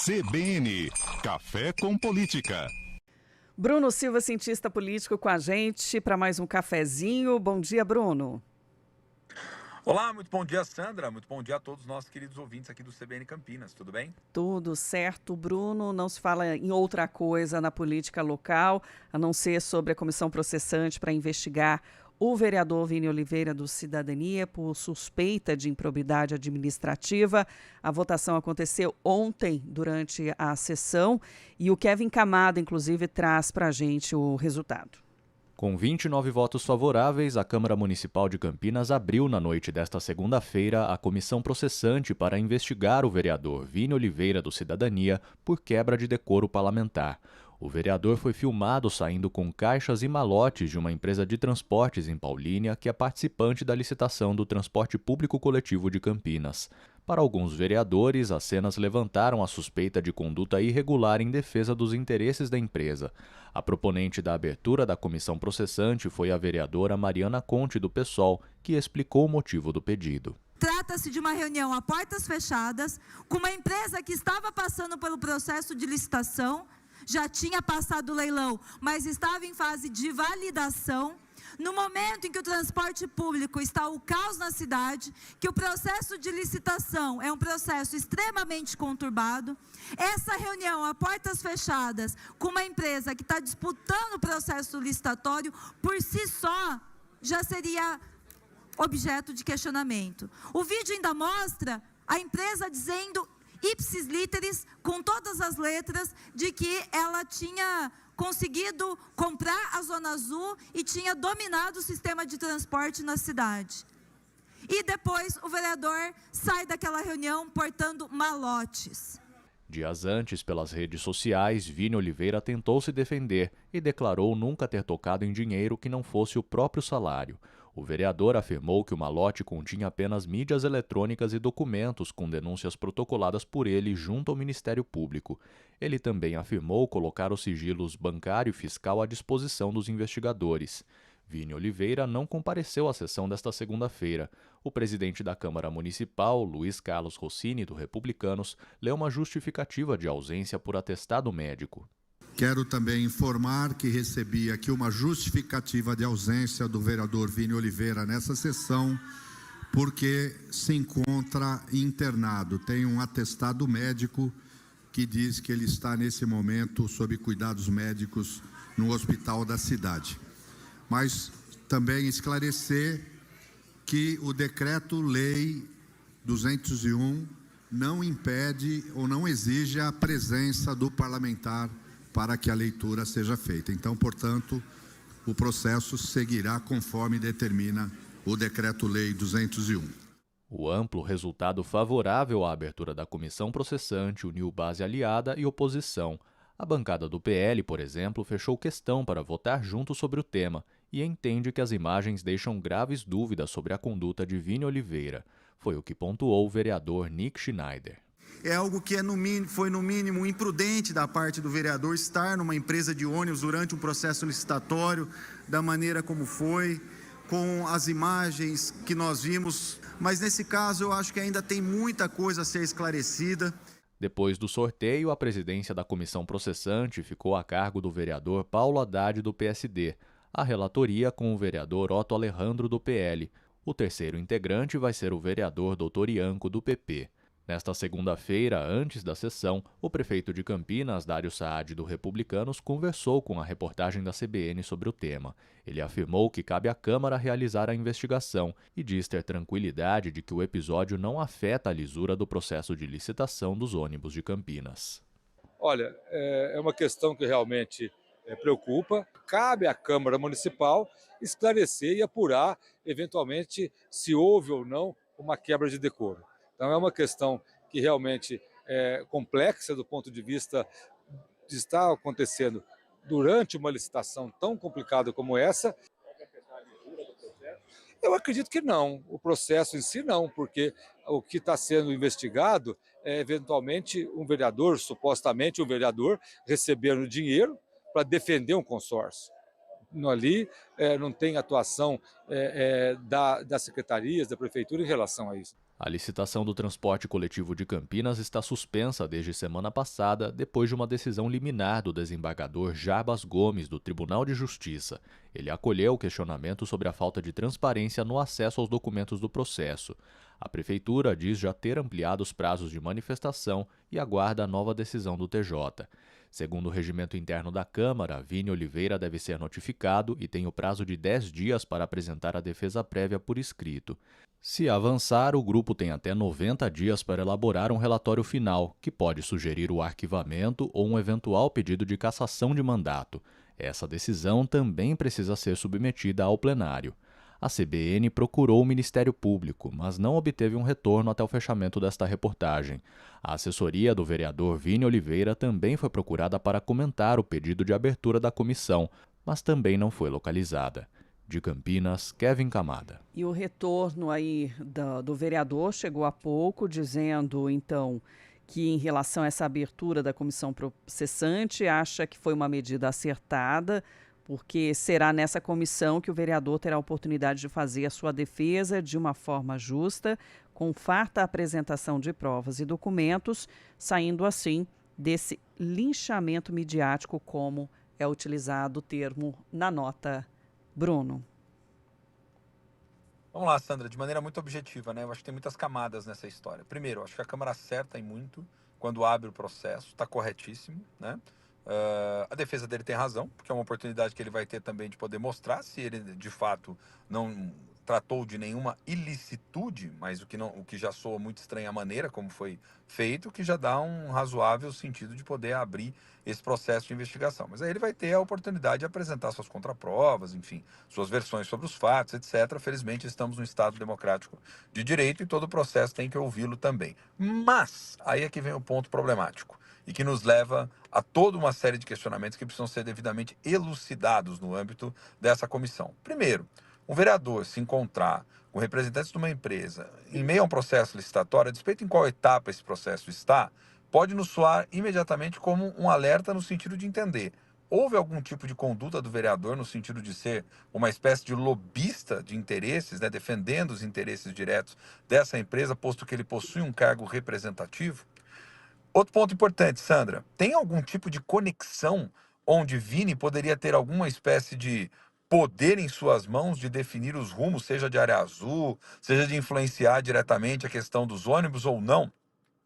CBN Café com Política. Bruno Silva, cientista político, com a gente para mais um cafezinho. Bom dia, Bruno. Olá, muito bom dia, Sandra. Muito bom dia a todos os nossos queridos ouvintes aqui do CBN Campinas. Tudo bem? Tudo certo, Bruno. Não se fala em outra coisa na política local, a não ser sobre a comissão processante para investigar o vereador Vini Oliveira do Cidadania por suspeita de improbidade administrativa. A votação aconteceu ontem durante a sessão e o Kevin Camada, inclusive, traz para a gente o resultado. Com 29 votos favoráveis, a Câmara Municipal de Campinas abriu na noite desta segunda-feira a comissão processante para investigar o vereador Vini Oliveira do Cidadania por quebra de decoro parlamentar. O vereador foi filmado saindo com caixas e malotes de uma empresa de transportes em Paulínia, que é participante da licitação do transporte público coletivo de Campinas. Para alguns vereadores, as cenas levantaram a suspeita de conduta irregular em defesa dos interesses da empresa. A proponente da abertura da comissão processante foi a vereadora Mariana Conte, do PSOL, que explicou o motivo do pedido. Trata-se de uma reunião a portas fechadas, com uma empresa que estava passando pelo processo de licitação, já tinha passado o leilão, mas estava em fase de validação. No momento em que o transporte público está o caos na cidade, que o processo de licitação é um processo extremamente conturbado, essa reunião a portas fechadas com uma empresa que está disputando o processo licitatório, por si só, já seria objeto de questionamento. O vídeo ainda mostra a empresa dizendo ipsis literis, com todas as letras, de que ela tinha conseguido comprar a Zona Azul e tinha dominado o sistema de transporte na cidade. E depois o vereador sai daquela reunião portando malotes. Dias antes, pelas redes sociais, Vini Oliveira tentou se defender e declarou nunca ter tocado em dinheiro que não fosse o próprio salário. O vereador afirmou que o malote continha apenas mídias eletrônicas e documentos com denúncias protocoladas por ele junto ao Ministério Público. Ele também afirmou colocar os sigilos bancário e fiscal à disposição dos investigadores. Vini Oliveira não compareceu à sessão desta segunda-feira. O presidente da Câmara Municipal, Luiz Carlos Rossini, do Republicanos, leu uma justificativa de ausência por atestado médico. Quero também informar que recebi aqui uma justificativa de ausência do vereador Vini Oliveira nessa sessão, porque se encontra internado. Tem um atestado médico que diz que ele está nesse momento sob cuidados médicos no hospital da cidade. Mas também esclarecer que o Decreto-Lei 201 não impede ou não exige a presença do parlamentar para que a leitura seja feita. Então, portanto, o processo seguirá conforme determina o Decreto-Lei 201. O amplo resultado favorável à abertura da comissão processante uniu base aliada e oposição. A bancada do PL, por exemplo, fechou questão para votar junto sobre o tema e entende que as imagens deixam graves dúvidas sobre a conduta de Vini Oliveira. Foi o que pontuou o vereador Nick Schneider. É algo que foi no mínimo imprudente da parte do vereador estar numa empresa de ônibus durante um processo licitatório, da maneira como foi, com as imagens que nós vimos. Mas nesse caso eu acho que ainda tem muita coisa a ser esclarecida. Depois do sorteio, a presidência da comissão processante ficou a cargo do vereador Paulo Haddad, do PSD, a relatoria com o vereador Otto Alejandro, do PL. O terceiro integrante vai ser o vereador Dr. Ianco, do PP. Nesta segunda-feira, antes da sessão, o prefeito de Campinas, Dário Saad, do Republicanos, conversou com a reportagem da CBN sobre o tema. Ele afirmou que cabe à Câmara realizar a investigação e diz ter tranquilidade de que o episódio não afeta a lisura do processo de licitação dos ônibus de Campinas. Olha, é uma questão que realmente preocupa. Cabe à Câmara Municipal esclarecer e apurar, eventualmente, se houve ou não uma quebra de decoro. Então é uma questão que realmente é complexa do ponto de vista de estar acontecendo durante uma licitação tão complicada como essa. Eu acredito que não, o processo em si não, porque o que está sendo investigado é eventualmente um vereador, supostamente um vereador, recebendo dinheiro para defender um consórcio. Ali não tem atuação das secretarias, da prefeitura em relação a isso. A licitação do transporte coletivo de Campinas está suspensa desde semana passada, depois de uma decisão liminar do desembargador Jarbas Gomes, do Tribunal de Justiça. Ele acolheu o questionamento sobre a falta de transparência no acesso aos documentos do processo. A Prefeitura diz já ter ampliado os prazos de manifestação e aguarda a nova decisão do TJ. Segundo o regimento interno da Câmara, Vini Oliveira deve ser notificado e tem o prazo de 10 dias para apresentar a defesa prévia por escrito. Se avançar, o grupo tem até 90 dias para elaborar um relatório final, que pode sugerir o arquivamento ou um eventual pedido de cassação de mandato. Essa decisão também precisa ser submetida ao plenário. A CBN procurou o Ministério Público, mas não obteve um retorno até o fechamento desta reportagem. A assessoria do vereador Vini Oliveira também foi procurada para comentar o pedido de abertura da comissão, mas também não foi localizada. De Campinas, Kevin Camada. E o retorno aí do vereador chegou há pouco, dizendo, então, que em relação a essa abertura da comissão processante, acha que foi uma medida acertada, porque será nessa comissão que o vereador terá a oportunidade de fazer a sua defesa de uma forma justa, com farta apresentação de provas e documentos, saindo assim desse linchamento midiático, como é utilizado o termo na nota. Bruno. Vamos lá, Sandra, de maneira muito objetiva, né? Eu acho que tem muitas camadas nessa história. Primeiro, eu acho que a Câmara acerta em muito quando abre o processo, está corretíssimo, né? A defesa dele tem razão, porque é uma oportunidade que ele vai ter também de poder mostrar se ele, de fato, não tratou de nenhuma ilicitude, mas o que já soa muito estranha a maneira como foi feito, que já dá um razoável sentido de poder abrir esse processo de investigação. Mas aí ele vai ter a oportunidade de apresentar suas contraprovas, enfim, suas versões sobre os fatos, etc. Felizmente estamos num Estado democrático de direito e todo o processo tem que ouvi-lo também. Mas, aí é que vem o ponto problemático e que nos leva a toda uma série de questionamentos que precisam ser devidamente elucidados no âmbito dessa comissão. Primeiro, um vereador se encontrar com representantes de uma empresa em meio a um processo licitatório, a despeito em qual etapa esse processo está, pode nos soar imediatamente como um alerta no sentido de entender: houve algum tipo de conduta do vereador no sentido de ser uma espécie de lobista de interesses, né, defendendo os interesses diretos dessa empresa, posto que ele possui um cargo representativo? Outro ponto importante, Sandra, tem algum tipo de conexão onde Vini poderia ter alguma espécie de poder em suas mãos de definir os rumos, seja de área azul, seja de influenciar diretamente a questão dos ônibus ou não?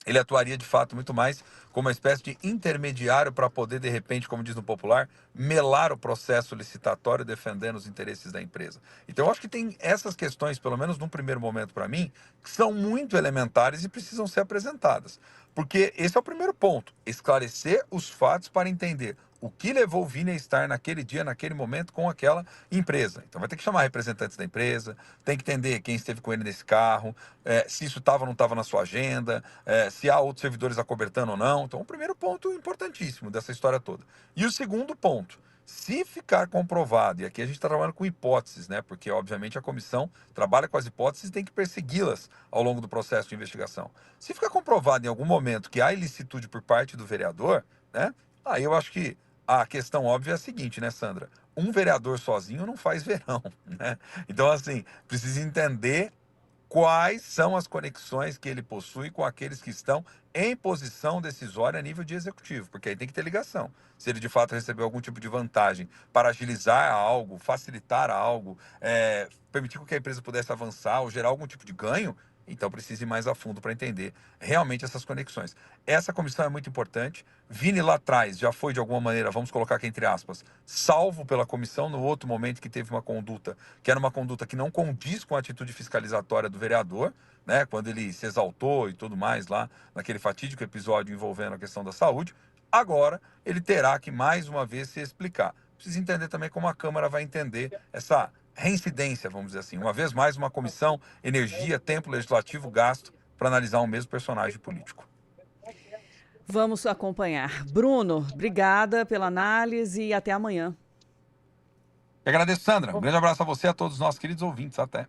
Ele atuaria de fato muito mais como uma espécie de intermediário para poder, de repente, como diz no popular, melar o processo licitatório defendendo os interesses da empresa. Então eu acho que tem essas questões, pelo menos num primeiro momento para mim, que são muito elementares e precisam ser apresentadas. Porque esse é o primeiro ponto, esclarecer os fatos para entender o que levou o Vini a estar naquele dia, naquele momento, com aquela empresa. Então vai ter que chamar representantes da empresa, tem que entender quem esteve com ele nesse carro, se isso estava ou não estava na sua agenda, se há outros servidores acobertando ou não. Então o primeiro ponto importantíssimo dessa história toda. E o segundo ponto, se ficar comprovado, e aqui a gente está trabalhando com hipóteses, né? Porque obviamente a comissão trabalha com as hipóteses e tem que persegui-las ao longo do processo de investigação. Se ficar comprovado em algum momento que há ilicitude por parte do vereador, né? Aí eu acho que a questão óbvia é a seguinte, né, Sandra? Um vereador sozinho não faz verão, né? Então, assim, precisa entender quais são as conexões que ele possui com aqueles que estão em posição decisória a nível de executivo, porque aí tem que ter ligação. Se ele de fato recebeu algum tipo de vantagem para agilizar algo, facilitar algo, permitir que a empresa pudesse avançar ou gerar algum tipo de ganho, então precisa ir mais a fundo para entender realmente essas conexões. Essa comissão é muito importante. Vini lá atrás já foi de alguma maneira, vamos colocar aqui entre aspas, salvo pela comissão no outro momento que teve uma conduta, que era uma conduta que não condiz com a atitude fiscalizatória do vereador, né, quando ele se exaltou e tudo mais lá, naquele fatídico episódio envolvendo a questão da saúde. Agora ele terá que mais uma vez se explicar. Precisa entender também como a Câmara vai entender essa reincidência, vamos dizer assim. Uma vez mais, uma comissão, energia, tempo legislativo gasto para analisar um mesmo personagem político. Vamos acompanhar. Bruno, obrigada pela análise e até amanhã. Eu agradeço, Sandra. Um grande abraço a você e a todos os nossos queridos ouvintes. Até.